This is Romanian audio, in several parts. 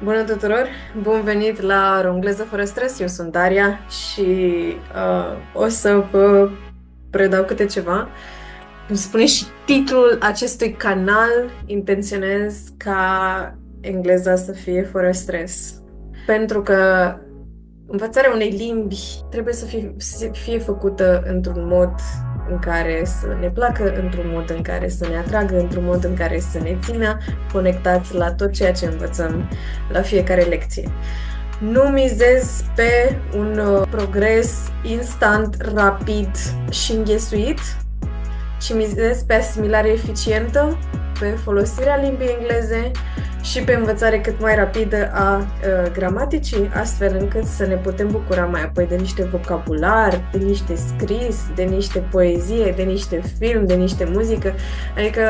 Bună tuturor! Bun venit la Rongleză fără stres. Eu sunt Daria și o să vă predau câte ceva. Cum spune și titlul acestui canal, intenționez ca engleza să fie fără stres. Pentru că învățarea unei limbi trebuie să fie făcută într-un mod în care să ne placă, într-un mod în care să ne atragă, într-un mod în care să ne țină conectați la tot ceea ce învățăm la fiecare lecție. Nu mizez pe un progres instant, rapid și înghesuit, ci mizez pe asimilare eficientă, pe folosirea limbii engleze și pe învățare cât mai rapidă a gramaticii, astfel încât să ne putem bucura mai apoi de niște vocabular, de niște scris, de niște poezie, de niște film, de niște muzică. Adică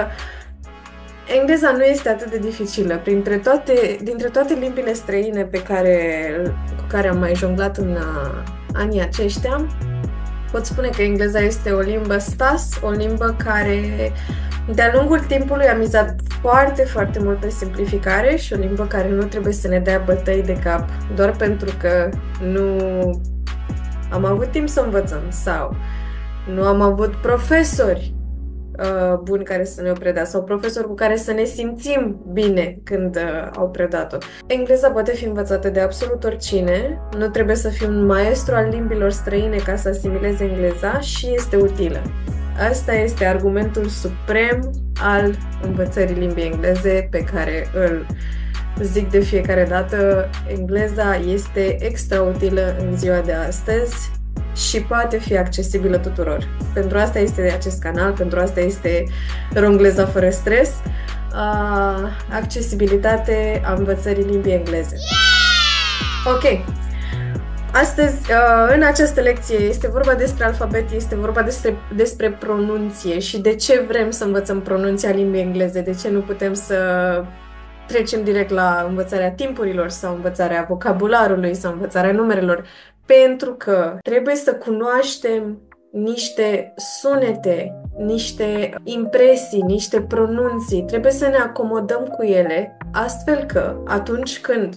engleza nu este atât de dificilă. Dintre toate limbile străine cu care am mai jonglat în anii aceștia, pot spune că engleza este o limbă stas, o limbă care de-a lungul timpului a mizat foarte, foarte mult pe simplificare și o limbă care nu trebuie să ne dea bătăi de cap doar pentru că nu am avut timp să învățăm sau nu am avut profesori buni care să ne-o predea sau profesori cu care să ne simțim bine când au predat-o. Engleza poate fi învățată de absolut oricine, nu trebuie să fii un maestru al limbilor străine ca să asimilezi engleza și este utilă. Asta este argumentul suprem al învățării limbii engleze pe care îl zic de fiecare dată. Engleza este extra utilă în ziua de astăzi și poate fi accesibilă tuturor. Pentru asta este acest canal, pentru asta este Rongleza fără stres, accesibilitate a învățării limbii engleze. Ok. Astăzi, în această lecție, este vorba despre alfabet, este vorba despre pronunție și de ce vrem să învățăm pronunția limbii engleze, de ce nu putem să trecem direct la învățarea timpurilor sau învățarea vocabularului sau învățarea numerelor, pentru că trebuie să cunoaștem niște sunete, niște impresii, niște pronunții, trebuie să ne acomodăm cu ele, astfel că atunci când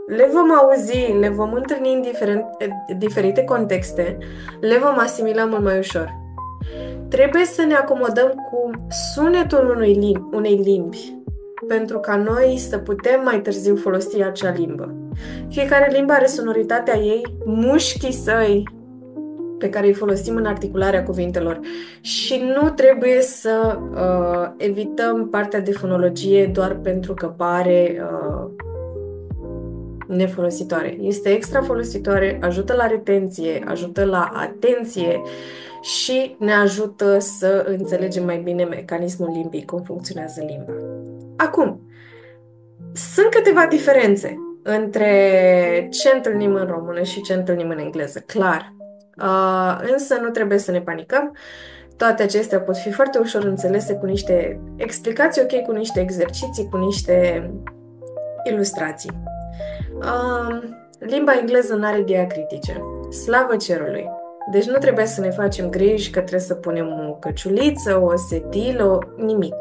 le vom auzi, le vom întâlni în diferite contexte, le vom asimila mult mai ușor. Trebuie să ne acomodăm cu sunetul unei limbi, pentru ca noi să putem mai târziu folosi acea limbă. Fiecare limbă are sonoritatea ei, mușchii săi, pe care îi folosim în articularea cuvintelor. Și nu trebuie să evităm partea de fonologie doar pentru că pare nefolositoare. Este extra folositoare, ajută la retenție, ajută la atenție și ne ajută să înțelegem mai bine mecanismul limbii, cum funcționează limba. Acum, sunt câteva diferențe între ce întâlnim în română și ce întâlnim în engleză, clar. Însă nu trebuie să ne panicăm. Toate acestea pot fi foarte ușor înțelese cu niște explicații, ok, cu niște exerciții, cu niște ilustrații. Limba engleză nu are diacritice. Slavă cerului! Deci nu trebuie să ne facem griji că trebuie să punem o căciuliță, o setilă, nimic.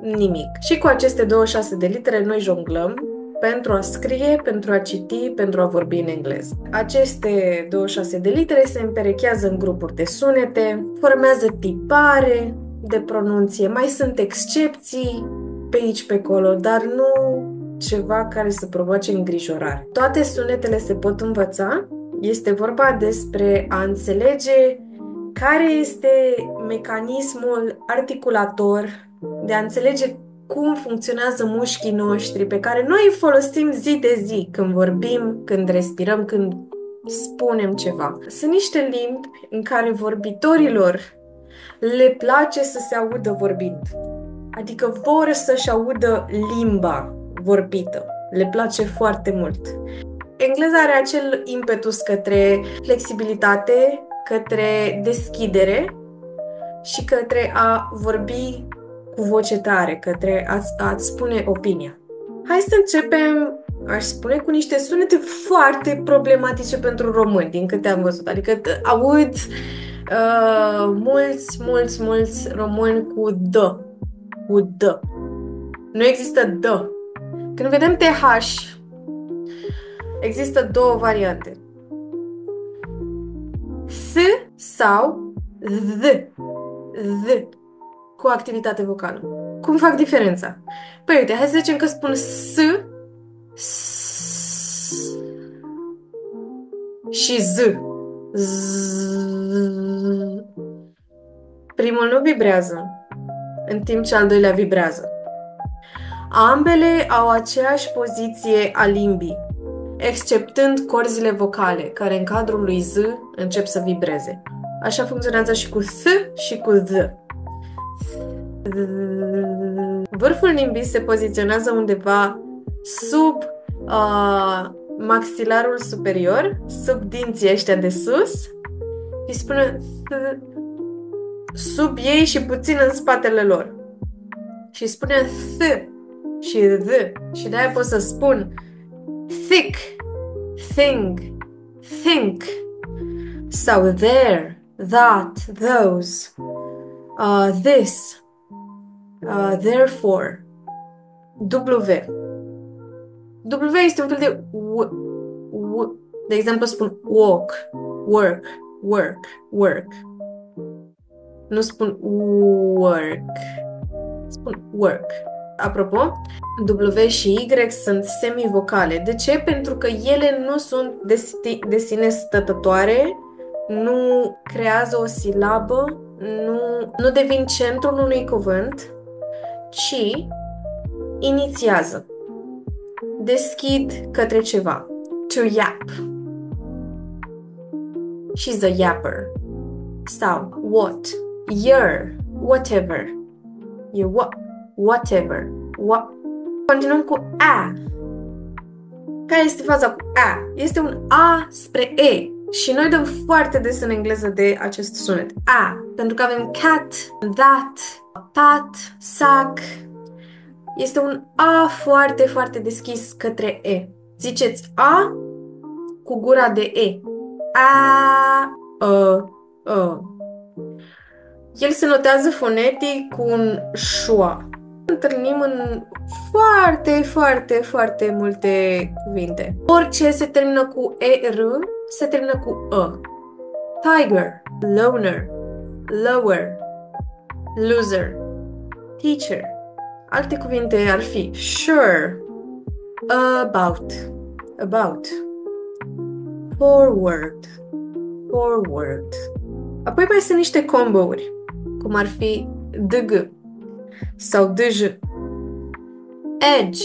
Nimic. Și cu aceste 26 de litere noi jonglăm pentru a scrie, pentru a citi, pentru a vorbi în engleză. Aceste 26 de litere se împerechează în grupuri de sunete, formează tipare de pronunție, mai sunt excepții pe aici, pe acolo, dar nu ceva care să provoace îngrijorare. Toate sunetele se pot învăța. Este vorba despre a înțelege care este mecanismul articulator, de a înțelege cum funcționează mușchii noștri pe care noi îi folosim zi de zi când vorbim, când respirăm, când spunem ceva. Sunt niște limbi în care vorbitorilor le place să se audă vorbind. Adică vor să-și audă limba vorbită. Le place foarte mult. Engleza are acel impetus către flexibilitate, către deschidere și către a vorbi cu voce tare, către a-ți spune opinia. Hai să începem, aș spune, cu niște sunete foarte problematice pentru români, din câte am văzut. Adică aud mulți români cu D. Cu D. Nu există D. Când vedem TH, Există două variante. Th sau th. Th. Cu activitate vocală. Cum fac diferența? Păi uite, hai să zicem că spun s și z. Primul nu vibrează, în timp ce al doilea vibrează. Ambele au aceeași poziție a limbii, exceptând corzile vocale, care în cadrul lui z încep să vibreze. Așa funcționează și cu th și cu th. Vârful limbii se poziționează undeva sub maxilarul superior, sub dinții ăștia de sus, și spune sub ei și puțin în spatele lor. Și spune th și th. Și de-aia pot să spun thick, thing, think, sau there, that, those, this, therefore. W. W este un fel de w. De exemplu, spun walk, work, work, work. Nu spun work. Spun work. Apropo, W și Y sunt semivocale. De ce? Pentru că ele nu sunt de sine stătătoare, nu creează o silabă, nu devin centrul unui cuvânt, ci inițiază. Deschid către ceva. To yap. She's a yapper. Sau what, your, whatever. You whatever. Continuăm cu a. Care este faza cu a? Este un a spre e. Și noi dăm foarte des în engleză de acest sunet. A. Pentru că avem cat, that, pat, sac. Este un a foarte, foarte deschis către e. Ziceți a cu gura de e. A, El se notează fonetic cu un șoa. Întâlnim în foarte, foarte, foarte multe cuvinte. Orice se termină cu er, se termină cu a. Tiger, loner, lower, loser, teacher. Alte cuvinte ar fi sure, about, forward, Apoi mai sunt niște combo-uri, cum ar fi dg sau dj, edge,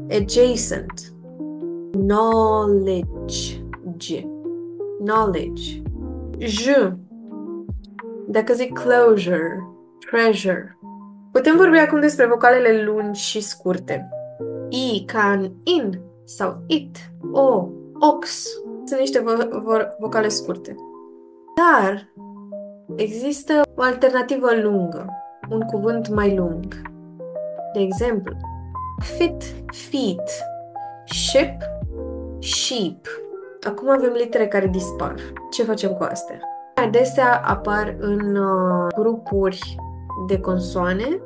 adjacent, knowledge, j. Dacă zic closure, treasure. Putem vorbi acum despre vocalele lungi și scurte. I ca în in sau it, o, ox. Sunt niște vocale scurte. Dar există o alternativă lungă, un cuvânt mai lung. De exemplu, fit, feet, ship, sheep. Acum avem litere care dispar. Ce facem cu astea? Adesea apar în grupuri de consoane.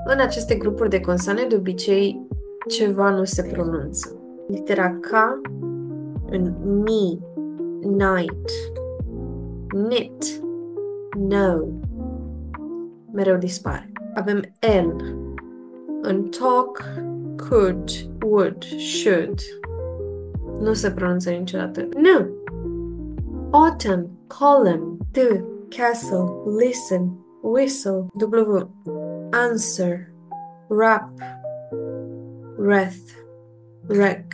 În aceste grupuri de consoane, de obicei, ceva nu se pronunță. Litera K în ni, night, knit, no. Mereu dispare. Avem L în talk, could, would, should. Nu se pronunță niciodată. Nu. Autumn, column, t, castle, listen, whistle, w, answer, wrap, wreath, wreck.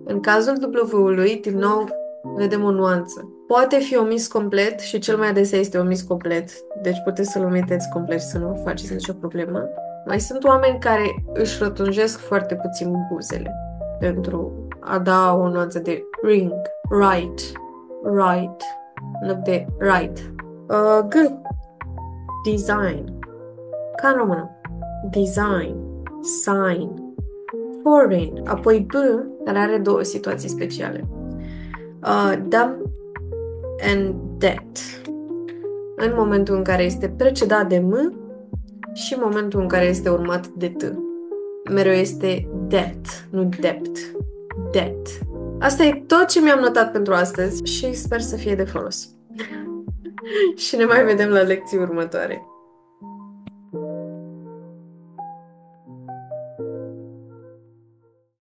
În cazul W-ului, din nou, vedem o nuanță. Poate fi omis complet și cel mai adesea este omis complet, deci puteți să-l omiteți complet și să nu faceți nicio problemă. Mai sunt oameni care își rotunjesc foarte puțin buzele pentru a da o nuanță de ring, right, în loc de right. G. Design. Ca în română. Design, sign, foreign. Apoi B, care are două situații speciale. Dumb and debt. În momentul în care este precedat de M și în momentul în care este urmat de T. Mereu este debt, nu debt. debt. Asta e tot ce mi-am notat pentru astăzi și sper să fie de folos. Și ne mai vedem la lecții următoare.